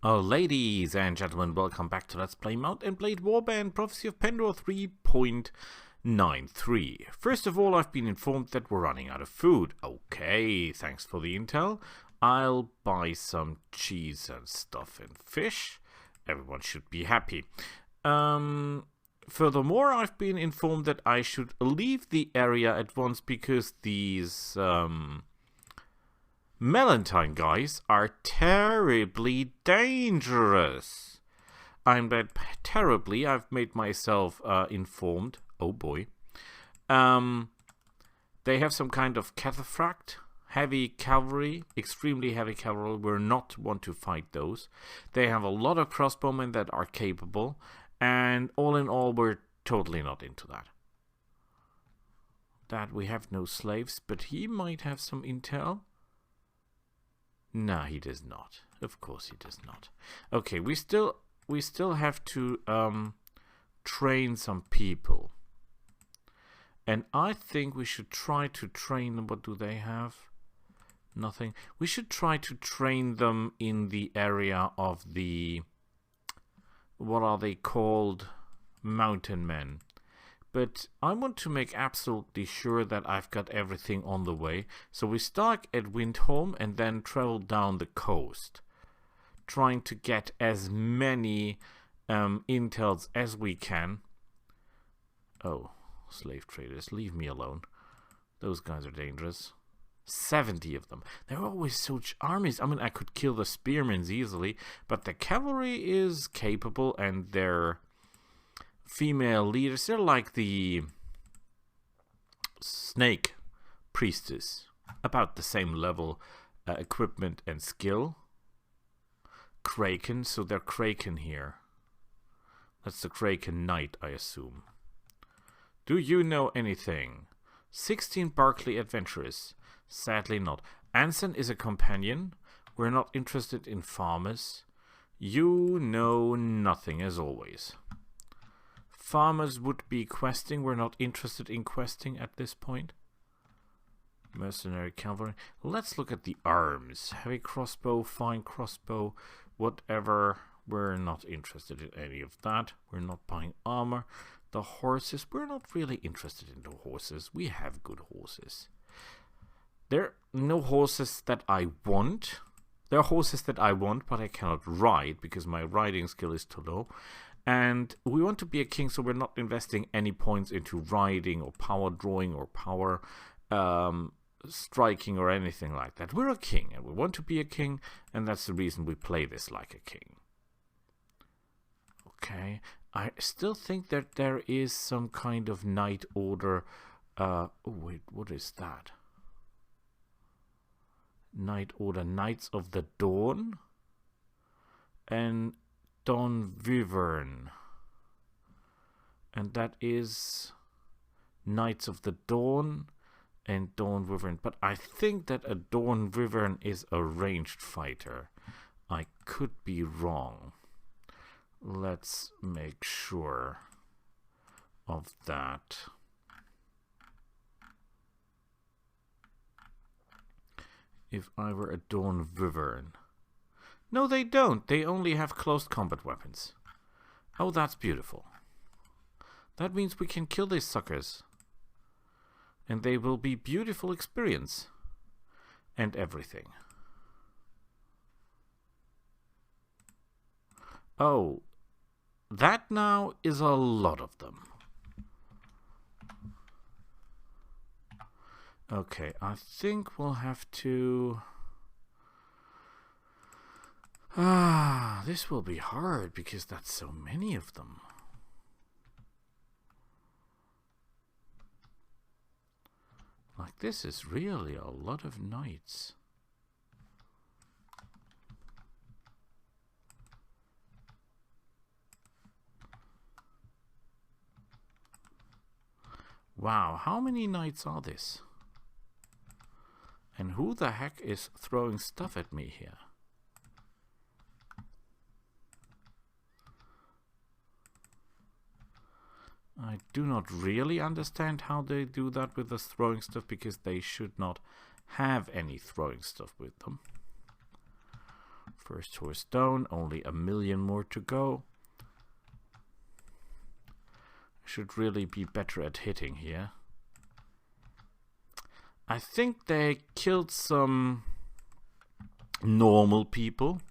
Ladies and gentlemen, welcome back to Let's Play Mount and Blade Warband Prophecy of Pendor 3.93. First of all, I've been informed that we're running out of food. Okay, thanks for the intel. I'll buy some cheese and stuff and fish. Everyone should be happy. Furthermore, I've been informed that I should leave the area at once because these Melantine guys are terribly dangerous. I'm bad terribly. I've made myself informed. Oh boy. They have some kind of cataphract, heavy cavalry, extremely heavy cavalry. We're not want to fight those. They have a lot of crossbowmen that are capable, and all in all, we're totally not into that. That we have no slaves, but he might have some intel. No, he does not. Of course he does not. Okay, we still have to train some people. And I think we should try to train them. What do they have? Nothing. We should try to train them in the area of the... What are they called? Mountain men. But I want to make absolutely sure that I've got everything on the way. So we start at Windholm and then travel down the coast, trying to get as many intels as we can. Oh, slave traders, leave me alone. Those guys are dangerous. 70 of them. There are always such armies. I mean, I could kill the spearmen easily, but the cavalry is capable, and they're female leaders. They're like the snake priestess, about the same level equipment and skill. Kraken, so they're Kraken here. That's the Kraken Knight, I assume. Do you know anything? 16 Barclay adventurers. Sadly not. Anson is a companion. We're not interested in farmers. You know nothing, as always. Farmers would be questing. We're not interested in questing at this point. Mercenary cavalry. Let's look at the arms. Heavy crossbow, fine crossbow, whatever. We're not interested in any of that. We're not buying armor. The horses. We're not really interested in the horses. We have good horses. There are no horses that I want. There are horses that I want, but I cannot ride because my riding skill is too low. And we want to be a king, so we're not investing any points into riding or power drawing or power striking or anything like that. We're a king, and we want to be a king, and that's the reason we play this like a king. Okay, I still think that there is some kind of knight order. Oh wait, what is that? Knight order, Knights of the Dawn and Dawn Wyvern, and that is Knights of the Dawn and Dawn Wyvern, but I think that a Dawn Wyvern is a ranged fighter. I could be wrong. Let's make sure of that. If I were a Dawn Wyvern. No, they don't. They only have close combat weapons. Oh, that's beautiful. That means we can kill these suckers. And they will be beautiful experience. And everything. Oh, that now is a lot of them. Okay, I think we'll have to... this will be hard because that's so many of them. Like, this is really a lot of knights. Wow, how many knights are this? And who the heck is throwing stuff at me here? I do not really understand how they do that with the throwing stuff, because they should not have any throwing stuff with them. First horse down, only 1,000,000 more to go. I should really be better at hitting here. I think they killed some normal people.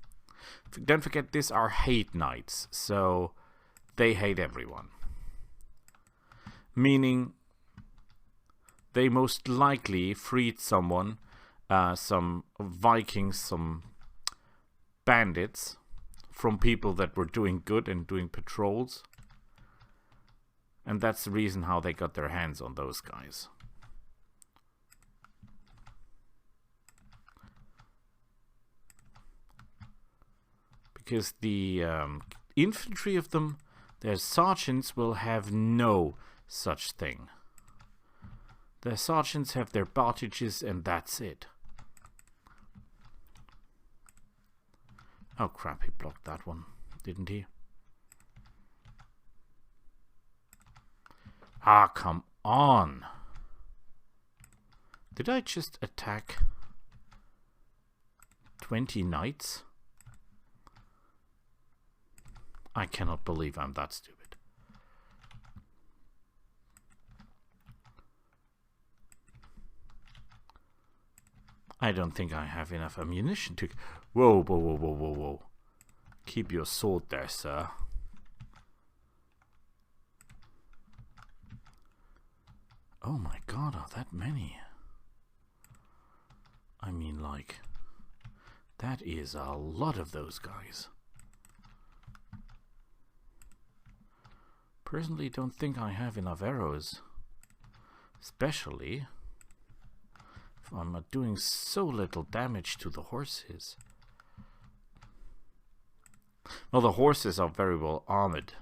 Don't forget, these are hate knights, so they hate everyone. Meaning they most likely freed someone, some Vikings, some bandits, from people that were doing good and doing patrols. And that's the reason how they got their hands on those guys. Because the infantry of them, their sergeants will have no such thing. Their sergeants have their bardages and that's it. Oh crap, he blocked that one, didn't he? Ah, come on! Did I just attack 20 knights? I cannot believe I'm that stupid. I don't think I have enough ammunition to... Whoa, whoa, whoa, whoa, whoa, whoa. Keep your sword there, sir. Oh my god, are that many? I mean, like... That is a lot of those guys. Personally, don't think I have enough arrows. Especially if I'm not doing so little damage to the horses. Well, the horses are very well armored.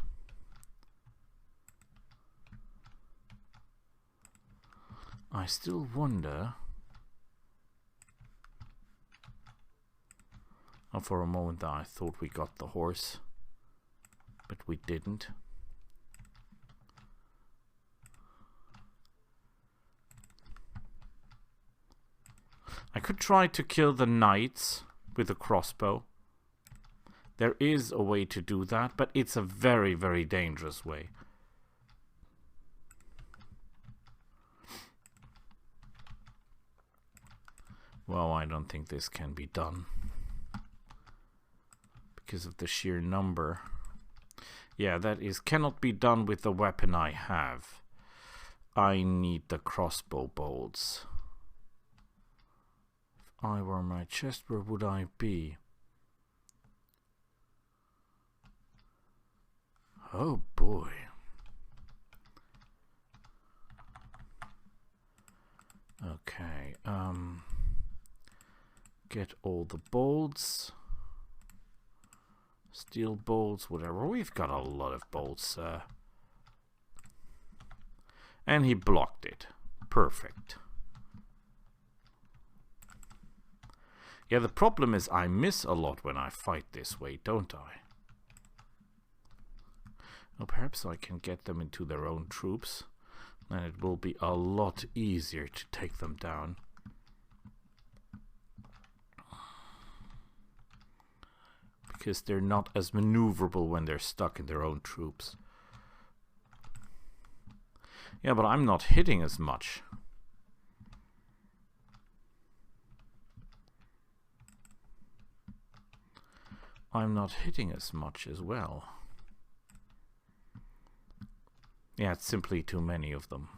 I still wonder... Oh, for a moment I thought we got the horse, but we didn't. I could try to kill the knights with a crossbow. There is a way to do that, but it's a very, very dangerous way. Well, I don't think this can be done. Because of the sheer number. Yeah, that cannot be done with the weapon I have. I need the crossbow bolts. If I were my chest, where would I be? Oh boy. Okay, get all the bolts. Steel bolts, whatever. We've got a lot of bolts. And he blocked it. Perfect. Yeah, the problem is I miss a lot when I fight this way, don't I? Well, perhaps I can get them into their own troops. Then it will be a lot easier to take them down. Because they're not as maneuverable when they're stuck in their own troops. Yeah, but I'm not hitting as much. I'm not hitting as much as well. Yeah, it's simply too many of them.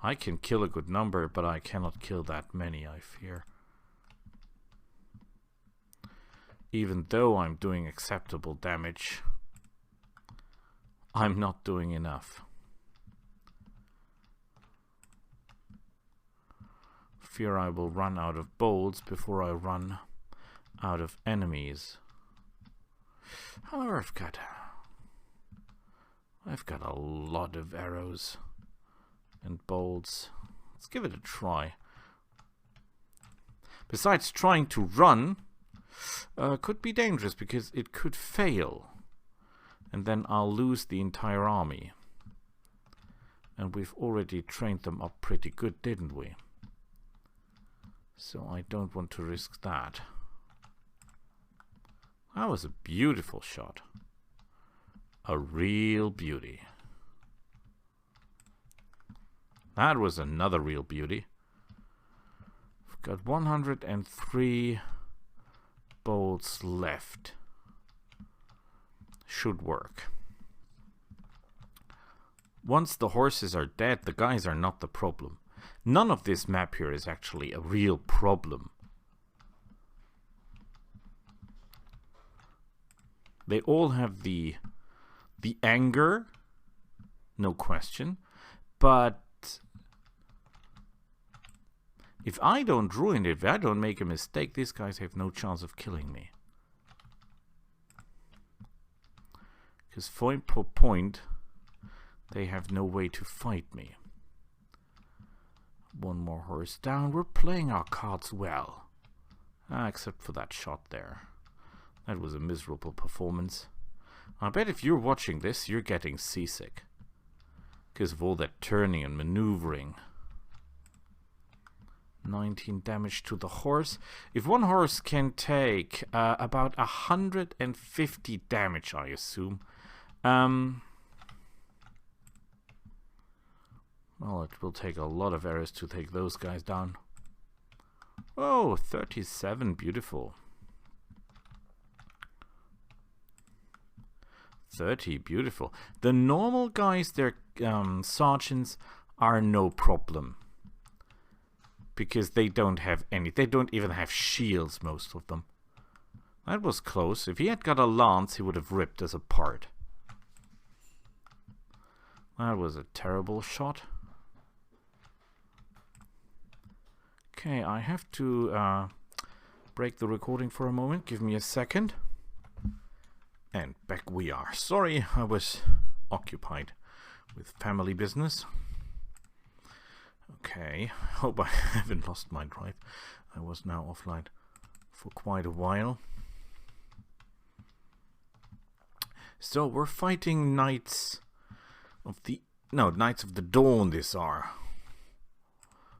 I can kill a good number, but I cannot kill that many, I fear. Even though I'm doing acceptable damage, I'm not doing enough. Fear I will run out of bolts before I run out of enemies. However, I've got a lot of arrows and bolts. Let's give it a try. Besides, trying to run could be dangerous because it could fail. And then I'll lose the entire army. And we've already trained them up pretty good, didn't we? So I don't want to risk that. That was a beautiful shot. A real beauty. That was another real beauty. We've got 103 bolts left. Should work. Once the horses are dead, the guys are not the problem. None of this map here is actually a real problem. They all have the anger, no question, but if I don't ruin it, if I don't make a mistake, these guys have no chance of killing me. Because point per point, they have no way to fight me. One more horse down. We're playing our cards well. Except for that shot there. That was a miserable performance. I bet if you're watching this, you're getting seasick. Because of all that turning and maneuvering. 19 damage to the horse. If one horse can take about 150 damage, I assume. Well, it will take a lot of arrows to take those guys down. Oh, 37, beautiful. 30, beautiful. The normal guys, their sergeants, are no problem. Because they don't have any. They don't even have shields, most of them. That was close. If he had got a lance, he would have ripped us apart. That was a terrible shot. Okay, I have to break the recording for a moment. Give me a second. And back we are. Sorry, I was occupied with family business. Okay, hope I haven't lost my drive. I was now offline for quite a while. So we're fighting Knights of the... No, Knights of the Dawn these are.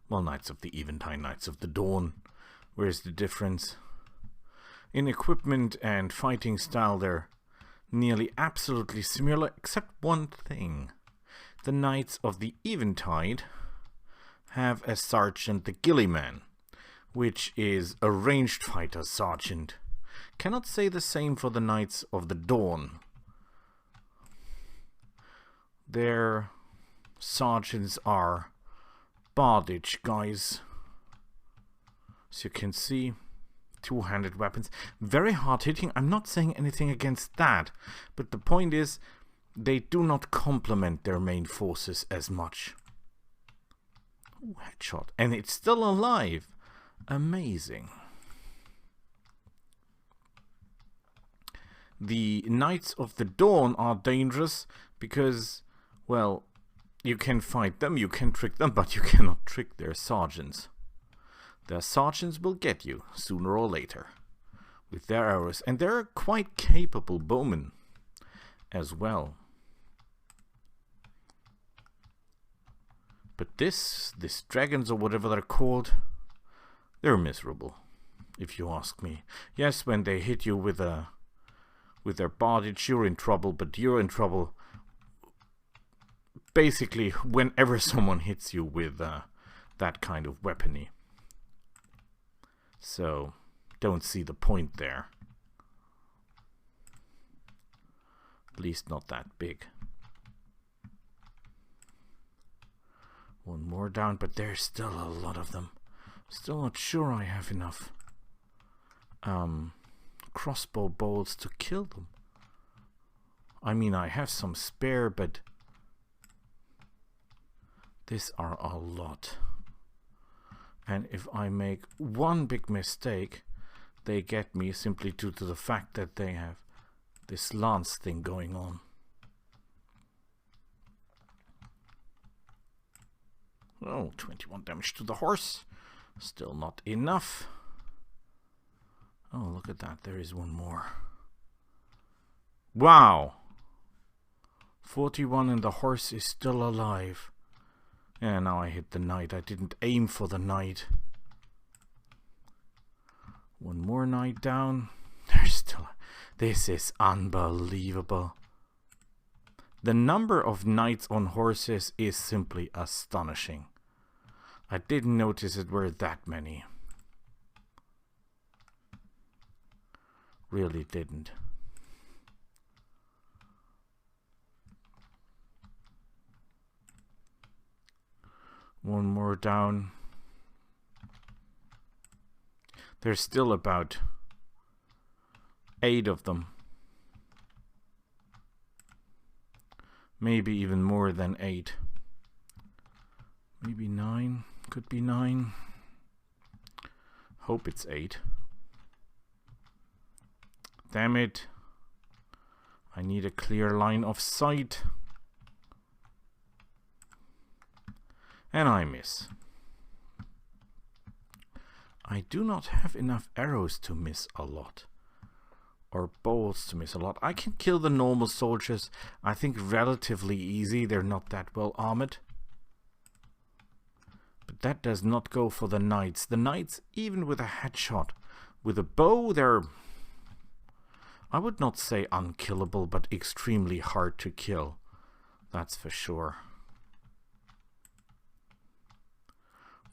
Well, Knights of the Eventide, Knights of the Dawn. Where's the difference? In equipment and fighting style, they're nearly absolutely similar, except one thing. The Knights of the Eventide have a sergeant, the Gillyman, which is a ranged fighter sergeant. Cannot say the same for the Knights of the Dawn. Their sergeants are bardage guys. As you can see, two-handed weapons. Very hard hitting. I'm not saying anything against that, but the point is they do not complement their main forces as much. Ooh, headshot. And it's still alive. Amazing. The Knights of the Dawn are dangerous because, well, you can fight them, you can trick them, but you cannot trick their sergeants. Their sergeants will get you, sooner or later, with their arrows. And they're quite capable bowmen as well. But these dragons, or whatever they're called, they're miserable, if you ask me. Yes, when they hit you with their bardage, you're in trouble, but you're in trouble basically whenever someone hits you with that kind of weaponry. So, don't see the point there. At least not that big. One more down, but there's still a lot of them. Still not sure I have enough crossbow bolts to kill them. I mean, I have some spare, but these are a lot. And if I make one big mistake, they get me simply due to the fact that they have this lance thing going on. Oh, 21 damage to the horse. Still not enough. Oh, look at that. There is one more. Wow. 41 and the horse is still alive. Yeah, now I hit the knight. I didn't aim for the knight. One more knight down. There's still... This is unbelievable. The number of knights on horses is simply astonishing. I didn't notice it were that many. Really didn't. One more down. There's still about 8 of them. Maybe even more than 8. Maybe 9. Could be 9. Hope it's 8. Damn it. I need a clear line of sight. And I miss. I do not have enough arrows to miss a lot. Or bolts to miss a lot. I can kill the normal soldiers, I think, relatively easy. They're not that well armored. But that does not go for the knights. The knights, even with a headshot, with a bow, they're... I would not say unkillable, but extremely hard to kill. That's for sure.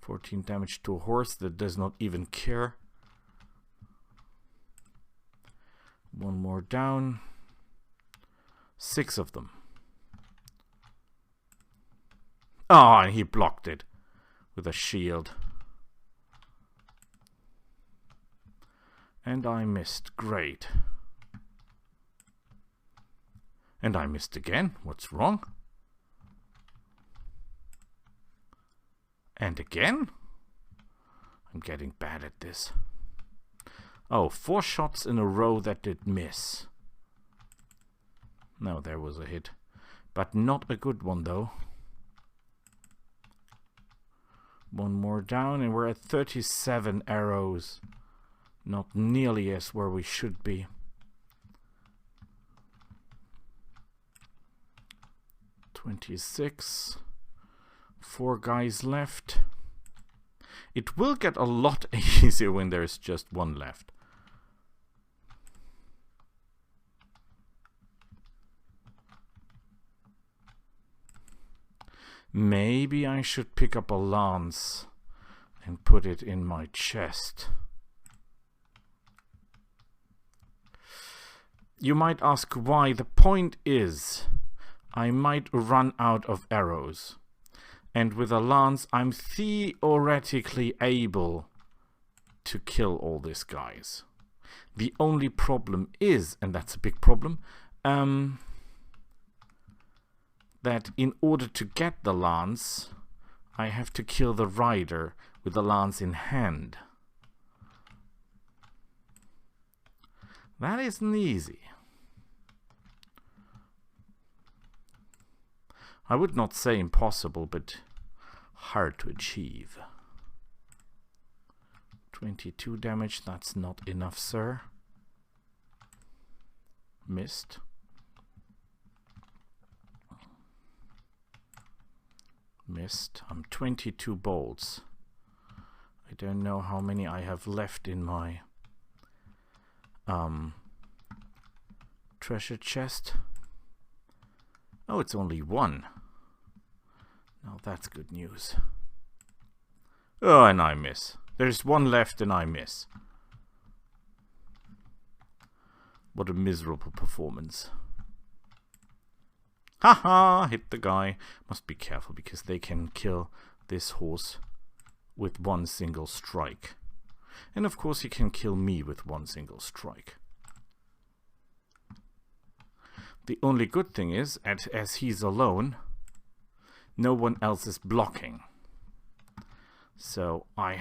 14 damage to a horse that does not even care. One more down. 6 of them. Oh, and he blocked it with a shield. And I missed. Great. And I missed again. What's wrong? And again? I'm getting bad at this. Oh, 4 shots in a row that did miss. No, there was a hit. But not a good one, though. One more down, and we're at 37 arrows. Not nearly as where we should be. $26. 4 guys left. It will get a lot easier when there's just 1 left. Maybe I should pick up a lance and put it in my chest. You might ask why. The point is, I might run out of arrows. And with a lance, I'm theoretically able to kill all these guys. The only problem is, and that's a big problem, that in order to get the lance, I have to kill the rider with the lance in hand. That isn't easy. I would not say impossible, but hard to achieve. 22 damage, that's not enough, sir. Missed. Missed. I'm 22 bolts. I don't know how many I have left in my treasure chest. Oh, it's only 1. Now that's good news. Oh, and I miss. There's 1 left and I miss. What a miserable performance. Haha, hit the guy. Must be careful because they can kill this horse with 1 single strike. And of course he can kill me with 1 single strike. The only good thing is, as he's alone, no one else is blocking. So I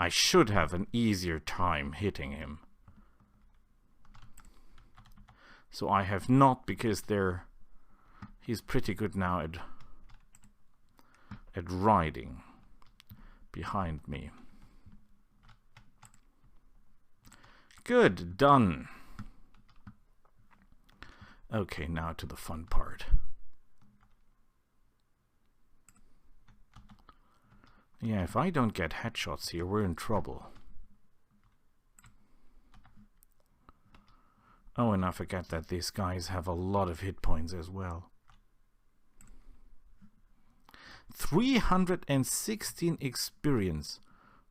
should have an easier time hitting him. So I have not, because he's pretty good now at riding behind me. Good, done. Okay, now to the fun part. Yeah, if I don't get headshots here, we're in trouble. Oh, and I forget that these guys have a lot of hit points as well. 316 experience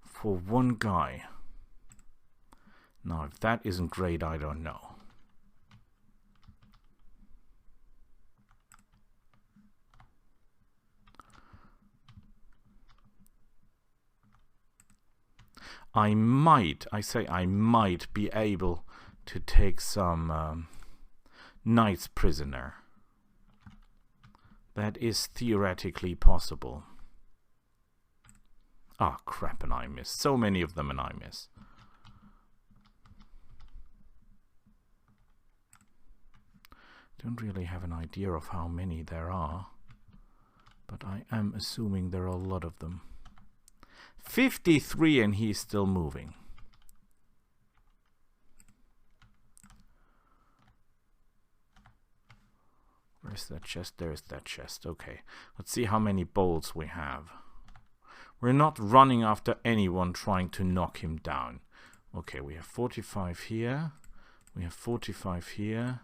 for one guy. Now, if that isn't great, I don't know. I might be able to take some knights prisoner. That is theoretically possible. Ah, crap, and I miss. So many of them and I miss. Don't really have an idea of how many there are, but I am assuming there are a lot of them. 53 and he's still moving. Where's that chest? There's that chest. Okay, let's see how many bolts we have. We're not running after anyone trying to knock him down. Okay, we have 45 here. We have 45 here.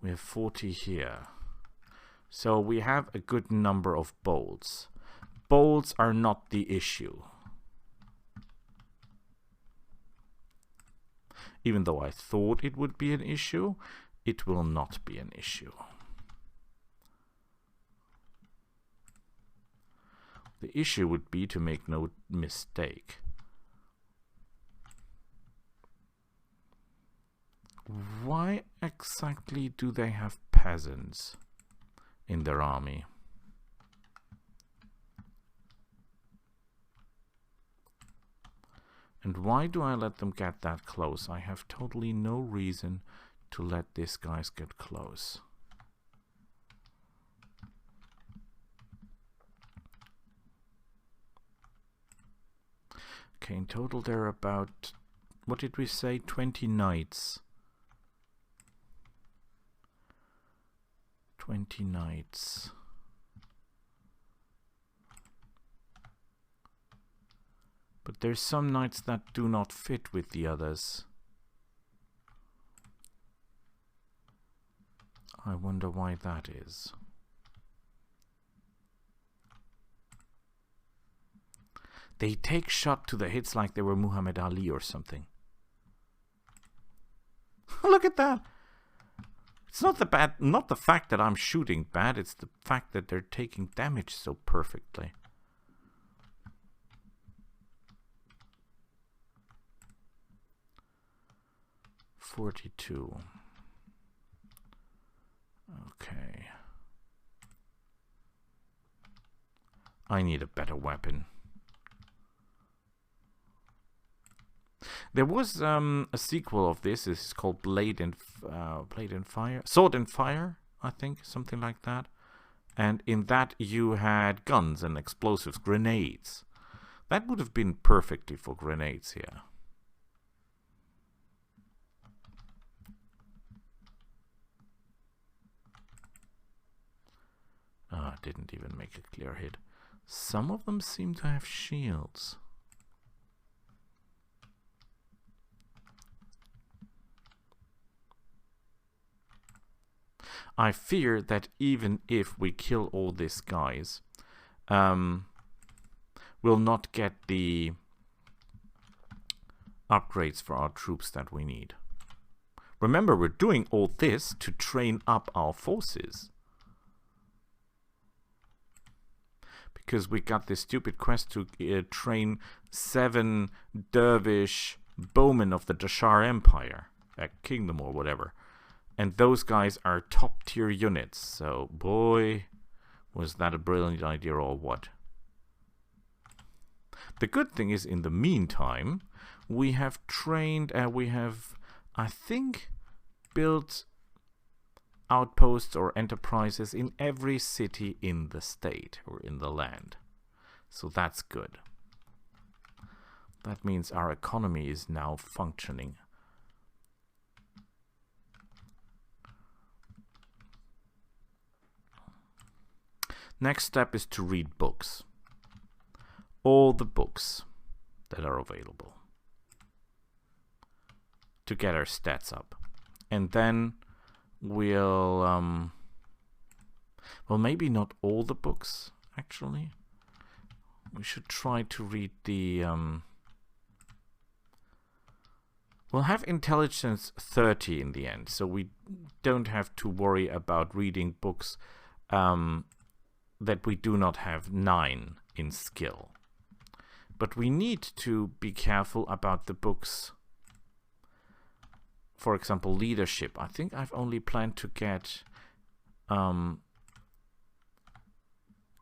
We have 40 here. So we have a good number of bolts. Bolts are not the issue. Even though I thought it would be an issue, it will not be an issue. The issue would be to make no mistake. Why exactly do they have peasants in their army? And why do I let them get that close? I have totally no reason to let these guys get close. Okay, in total there are about, what did we say, 20 knights. 20 knights. But there's some knights that do not fit with the others. I wonder why that is. They take shot to the hits like they were Muhammad Ali or something. Look at that! It's not the fact that I'm shooting bad, it's the fact that they're taking damage so perfectly. $42. Okay. I need a better weapon. There was a sequel of this. This is called Blade and Fire, Sword and Fire, I think, something like that. And in that you had guns and explosives, grenades. That would have been perfectly for grenades here. Ah, didn't even make a clear hit. Some of them seem to have shields. I fear that even if we kill all these guys, we'll not get the upgrades for our troops that we need. Remember, we're doing all this to train up our forces. Because we got this stupid quest to train 7 dervish bowmen of the Dashar Empire, kingdom or whatever. And those guys are top tier units, so boy, was that a brilliant idea or what. The good thing is, in the meantime, we have trained, I think, built outposts or enterprises in every city in the state or in the land. So that's good. That means our economy is now functioning. Next step is to read books. All the books that are available. To get our stats up. And then we'll... well, maybe not all the books, actually. We should try to read the... we'll have intelligence 30 in the end, so we don't have to worry about reading books that we do not have 9 in skill. But we need to be careful about the books. For example, leadership. I think I've only planned to get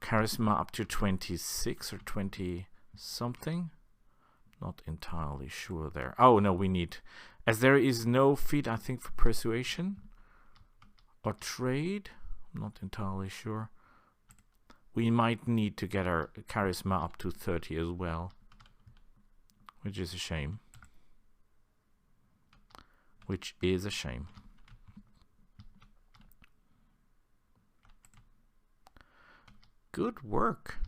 charisma up to 26 or 20 something. Not entirely sure there. Oh no, we need, as there is no feat, I think, for persuasion or trade. I'm not entirely sure. We might need to get our charisma up to 30 as well, which is a shame. Which is a shame. Good work.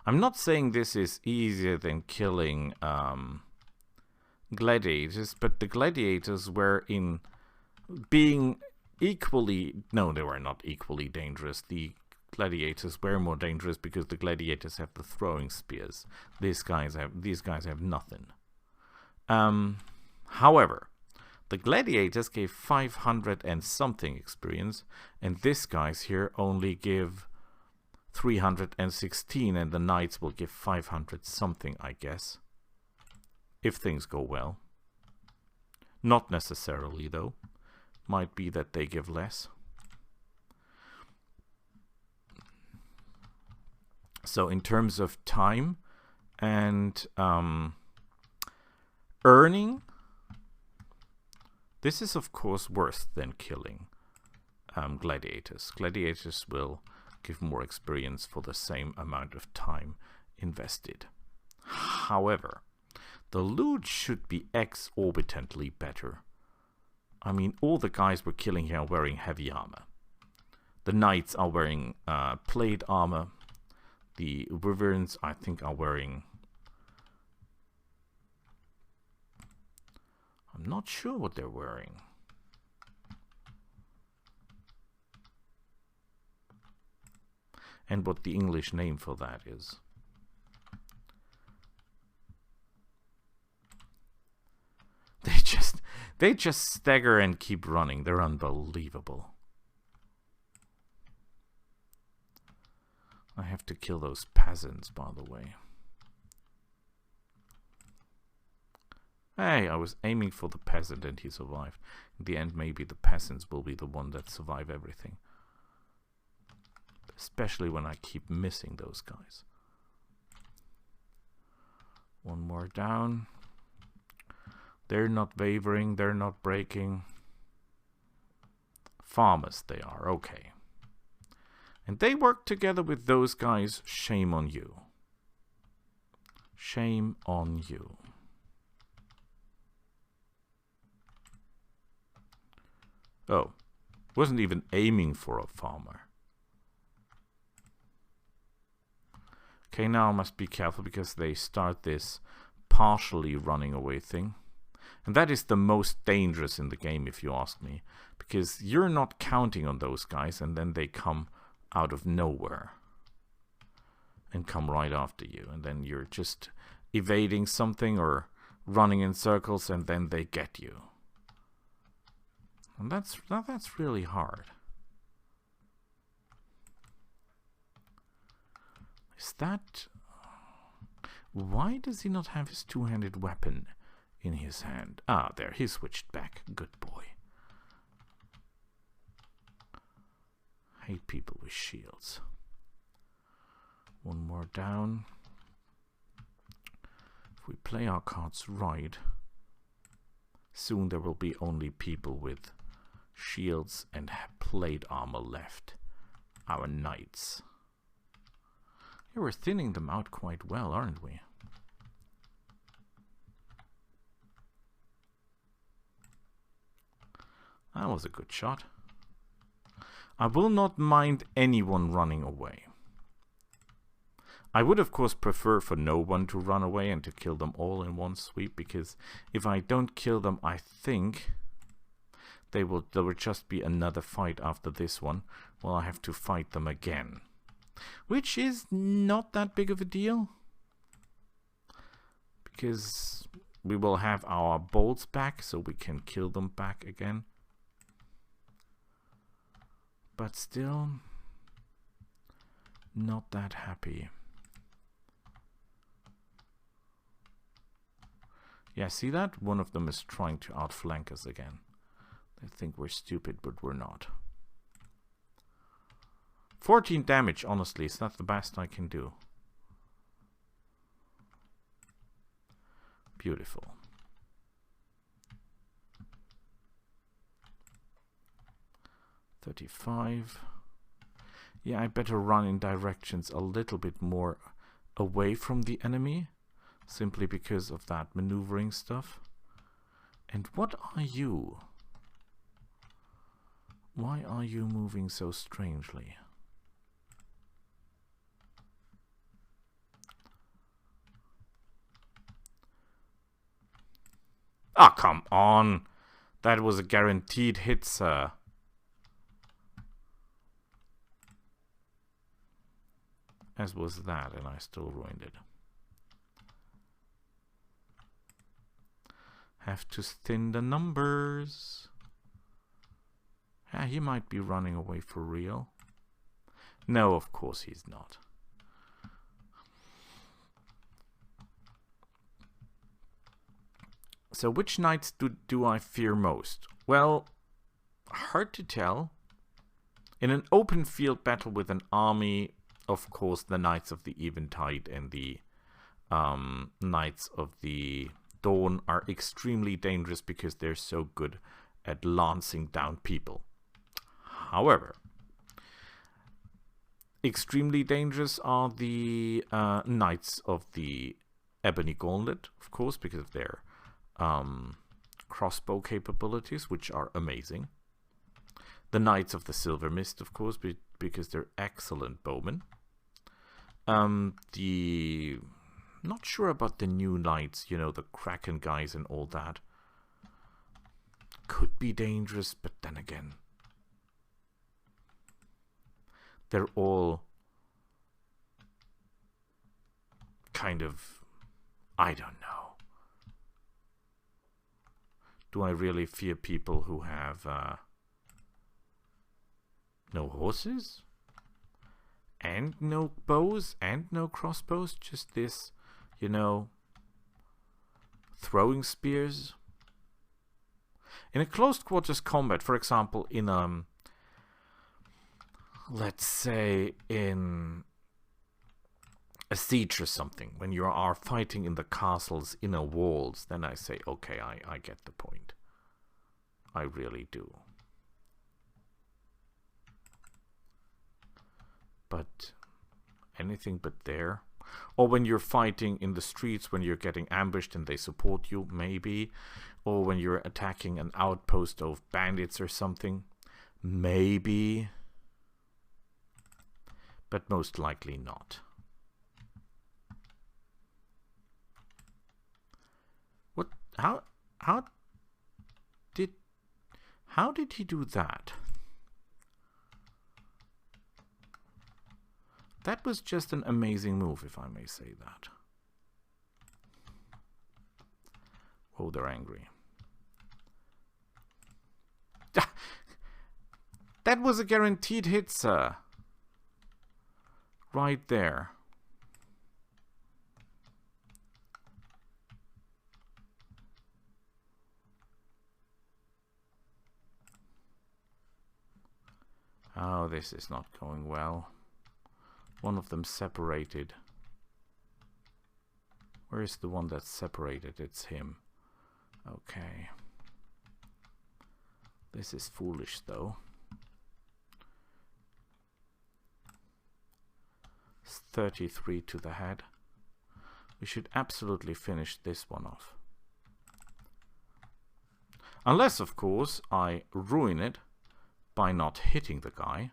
I'm not saying this is easier than killing gladiators, but the gladiators were in being equally... No, they were not equally dangerous. The gladiators were more dangerous because the gladiators have the throwing spears. These guys have nothing. However, the gladiators gave 500 and something experience, and these guys here only give 316, and the knights will give 500 something, I guess, if things go well. Not necessarily, though. Might be that they give less. So in terms of time and earning, this is of course worse than killing gladiators. Gladiators will give more experience for the same amount of time invested. However, the loot should be exorbitantly better. I mean, all the guys we're killing here are wearing heavy armor. The knights are wearing plate armor. The wyverns, I think, are wearing... I'm not sure what they're wearing. And what the English name for that is. They just stagger and keep running. They're unbelievable. I have to kill those peasants, by the way. Hey, I was aiming for the peasant and he survived. In the end, maybe the peasants will be the one that survive everything. Especially when I keep missing those guys. One more down. They're not wavering, they're not breaking. Farmers they are, okay. And they work together with those guys. Shame on you. Shame on you. Oh, wasn't even aiming for a farmer. Okay, now I must be careful because they start this partially running away thing. And that is the most dangerous in the game, if you ask me. Because you're not counting on those guys and then they come out of nowhere. And come right after you. And then you're just evading something or running in circles and then they get you. And that's really hard. Is that... Why does he not have his two-handed weapon in his hand? Ah, there, he switched back. Good boy. Hate people with shields. One more down. If we play our cards right, soon there will be only people with shields and plate armor left. Our knights. Yeah, we're thinning them out quite well, aren't we? That was a good shot. I will not mind anyone running away. I would, of course, prefer for no one to run away and to kill them all in one sweep, because if I don't kill them, I think there will just be another fight after this one. Well, I have to fight them again, which is not that big of a deal, because we will have our bolts back, so we can kill them back again. But still, not that happy. Yeah, see that? One of them is trying to outflank us again. They think we're stupid, but we're not. 14 damage, honestly, is that the best I can do? Beautiful. $35. Yeah, I better run in directions a little bit more away from the enemy, simply because of that maneuvering stuff. And what are you? Why are you moving so strangely? Ah, come on! That was a guaranteed hit, sir. As was that, and I still ruined it. Have to thin the numbers. Ah, he might be running away for real. No, of course he's not. So which knights do I fear most? Well, hard to tell. In an open field battle with an army, of course, the Knights of the Eventide and the Knights of the Dawn are extremely dangerous because they're so good at lancing down people. However, extremely dangerous are the Knights of the Ebony Gauntlet, of course, because of their crossbow capabilities, which are amazing. The Knights of the Silver Mist, of course, because they're excellent bowmen. Not sure about the new knights, you know, the Kraken guys and all that. Could be dangerous, but then again, they're all kind of, I don't know. Do I really fear people who have no horses? And no bows and no crossbows? Just this, you know, throwing spears? In a close quarters combat, for example, in let's say in a siege or something, when you are fighting in the castle's inner walls, then I say, okay, I get the point. I really do. But anything but there. Or when you're fighting in the streets, when you're getting ambushed and they support you, maybe. Or when you're attacking an outpost of bandits or something, maybe. But most likely not. What? How did he do that? That was just an amazing move, if I may say that. Oh, they're angry. That was a guaranteed hit, sir. Right there. Oh, this is not going well. One of them separated. Where is the one that's separated? It's him. Okay. This is foolish, though. It's 33 to the head. We should absolutely finish this one off. Unless, of course, I ruin it by not hitting the guy.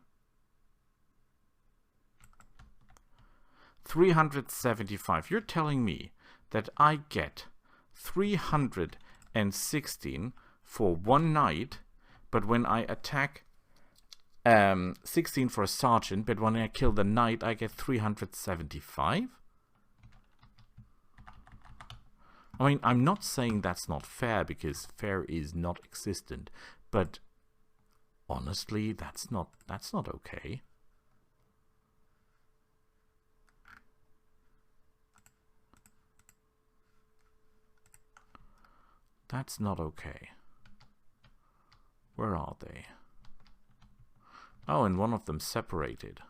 375. You're telling me that I get 316 for one knight, but when I attack 16 for a sergeant, but when I kill the knight I get 375? I mean, I'm not saying that's not fair, because fair is not existent, but honestly, that's not okay. That's not okay. Where are they? Oh, and one of them separated.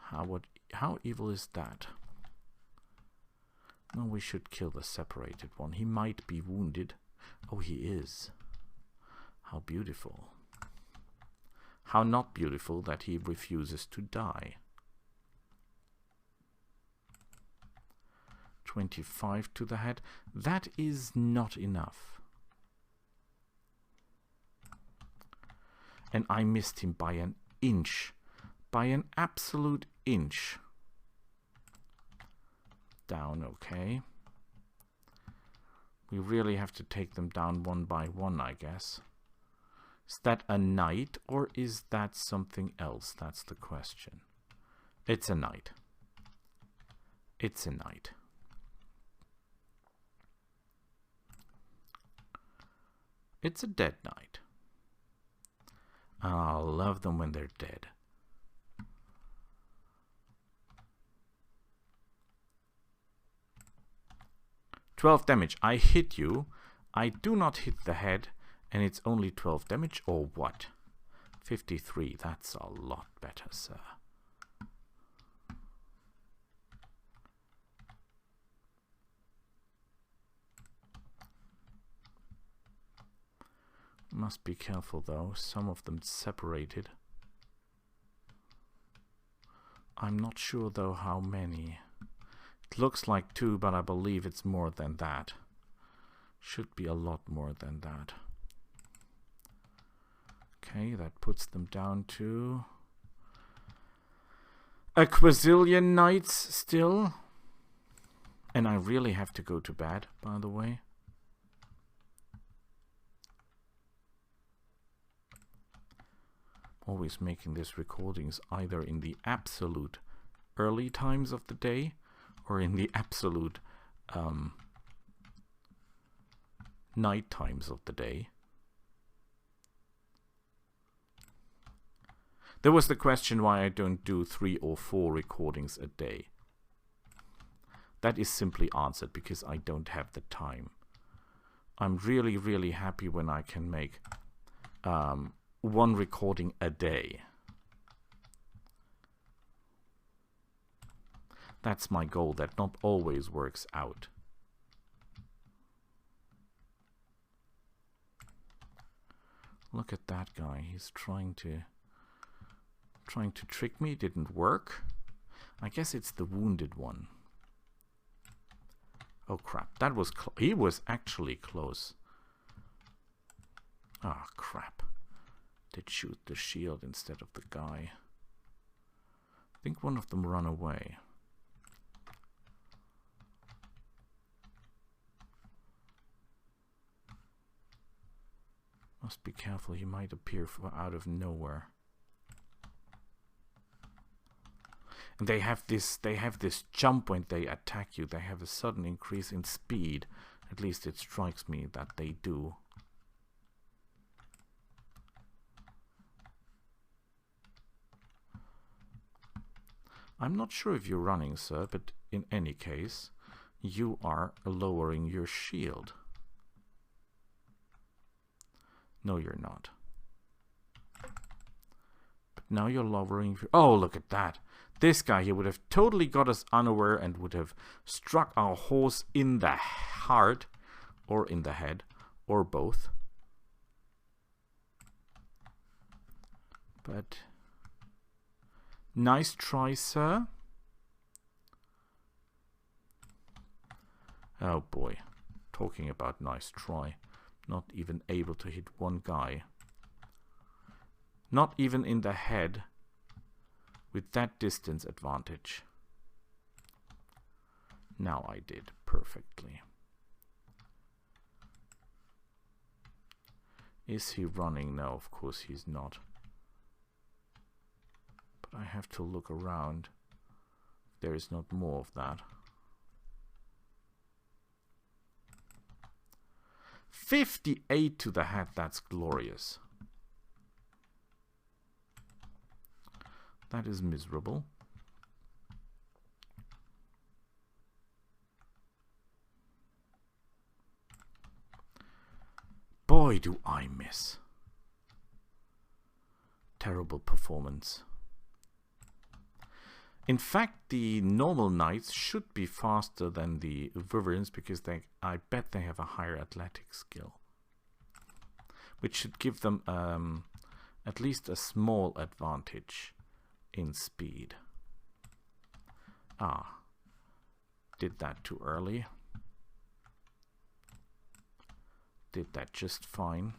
How evil is that? No, we should kill the separated one. He might be wounded. Oh, he is. How beautiful. How not beautiful that he refuses to die. 25 to the head. That is not enough. And I missed him by an inch. By an absolute inch. Down, okay. We really have to take them down one by one, I guess. Is that a knight or is that something else? That's the question. It's a knight. It's a knight. It's a dead knight. I love them when they're dead. $12 damage. I hit you. I do not hit the head, and it's only 12 damage, or what? 53. That's a lot better, sir. Must be careful though, some of them separated. I'm not sure though how many. It looks like 2, but I believe it's more than that. Should be a lot more than that. Okay, that puts them down to a quadrillion knights still. And I really have to go to bed, by the way. Always making these recordings either in the absolute early times of the day or in the absolute night times of the day. There was the question why I don't do 3 or 4 recordings a day. That is simply answered because I don't have the time. I'm really, really happy when I can make 1 recording a day. That's my goal. That not always works out. Look at that guy. He's trying to trick me. Didn't work. I guess it's the wounded one. Oh crap. That was he was actually close. Ah, crap. Did shoot the shield instead of the guy. I think one of them ran away. Must be careful, he might appear from out of nowhere. And they have this jump when they attack you. They have a sudden increase in speed. At least it strikes me that they do. I'm not sure if you're running, sir, but in any case, you are lowering your shield. No, you're not. But now you're lowering your... Oh, look at that. This guy here would have totally got us unaware and would have struck our horse in the heart, or in the head, or both. But... nice try, sir. Oh boy. Talking about nice try. Not even able to hit one guy. Not even in the head with that distance advantage. Now I did perfectly. Is he running? No, of course he's not. But I have to look around. There is not more of that. 58 to the head, that's glorious. That is miserable. Boy, do I miss. Terrible performance. In fact, the normal knights should be faster than the Wyverns because I bet they have a higher athletic skill, which should give them at least a small advantage in speed. Ah, did that too early. Did that just fine.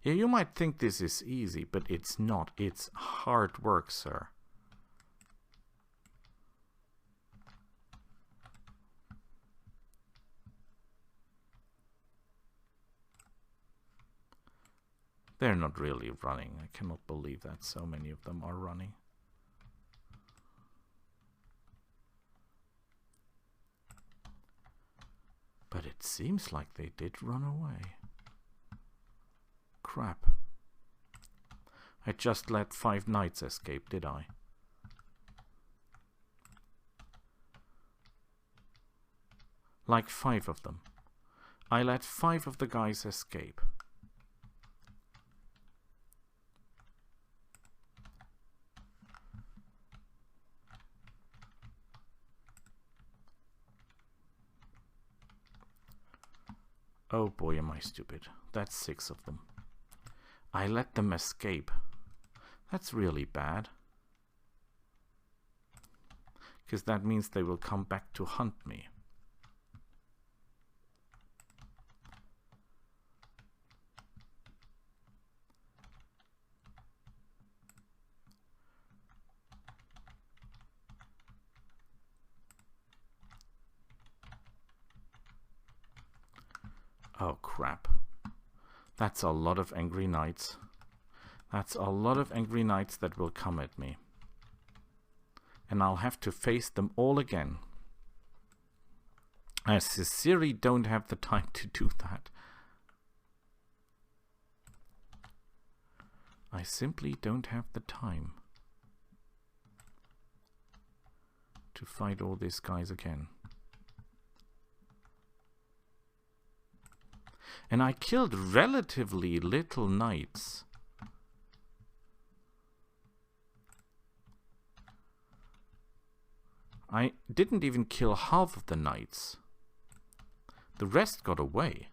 Yeah, you might think this is easy, but it's not. It's hard work, sir. They're not really running. I cannot believe that so many of them are running. But it seems like they did run away. Crap. I just let 5 knights escape, did I? Like 5 of them. I let 5 of the guys escape. Oh boy, am I stupid. That's 6 of them. I let them escape. That's really bad. Because that means they will come back to hunt me. Oh crap. That's a lot of angry knights. That's a lot of angry knights that will come at me. And I'll have to face them all again. I sincerely don't have the time to do that. I simply don't have the time to fight all these guys again. And I killed relatively little knights. I didn't even kill half of the knights. The rest got away.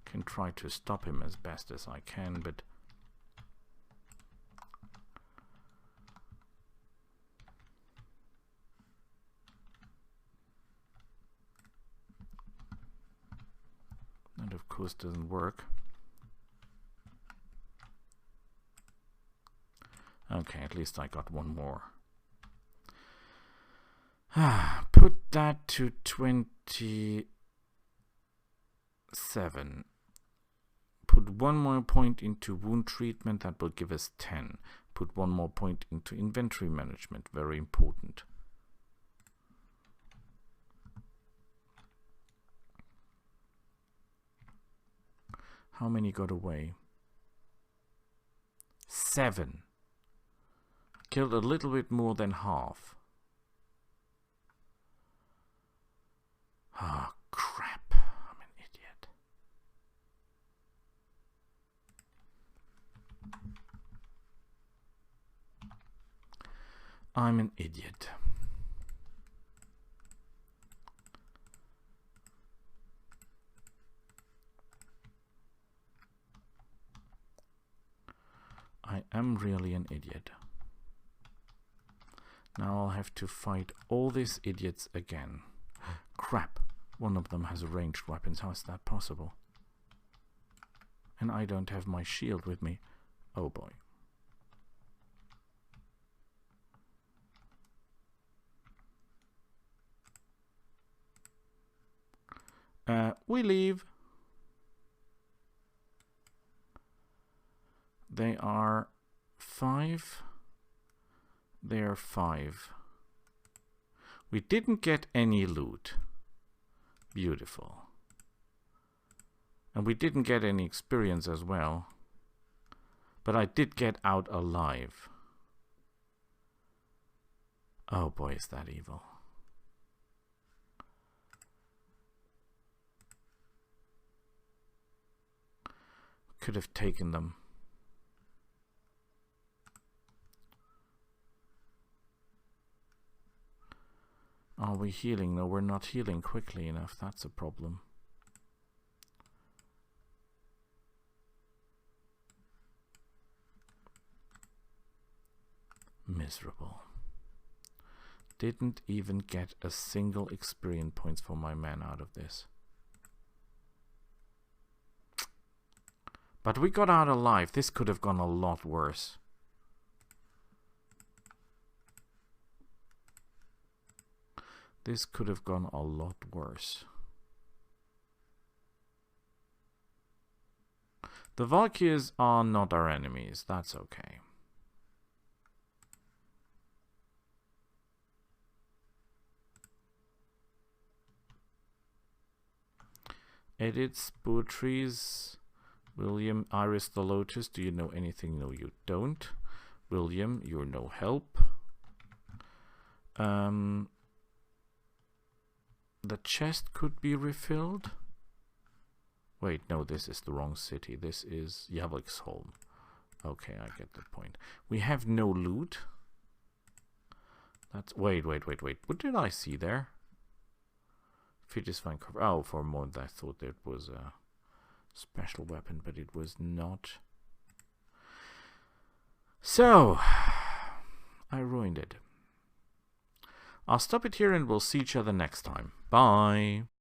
Can try to stop him as best as I can, but that of course doesn't work. Okay, at least I got one more. Put that to 27. Put 1 more point into wound treatment, that will give us 10. Put 1 more point into inventory management, very important. How many got away? 7. Killed a little bit more than half. Ah, crap. I'm an idiot. I'm an idiot. I am really an idiot. Now I'll have to fight all these idiots again. Crap! One of them has ranged weapons. How is that possible? And I don't have my shield with me. Oh boy. We leave. They are 5. They are 5. We didn't get any loot. Beautiful. And we didn't get any experience as well. But I did get out alive. Oh boy, is that evil. Could have taken them. Are we healing? No, we're not healing quickly enough. That's a problem. Miserable. Didn't even get a single experience points for my man out of this. But we got out alive. This could have gone a lot worse. This could have gone a lot worse. The Valkyries are not our enemies. That's okay. Edits, poetries. William, Iris the Lotus, do you know anything? No, you don't. William, you're no help. The chest could be refilled. Wait, no, this is the wrong city. This is Javelksholm. Okay, I get the point. We have no loot. That's wait. What did I see there? Fit is fine cover. Oh, for a moment I thought it was a special weapon, but it was not. So, I ruined it. I'll stop it here and we'll see each other next time. Bye.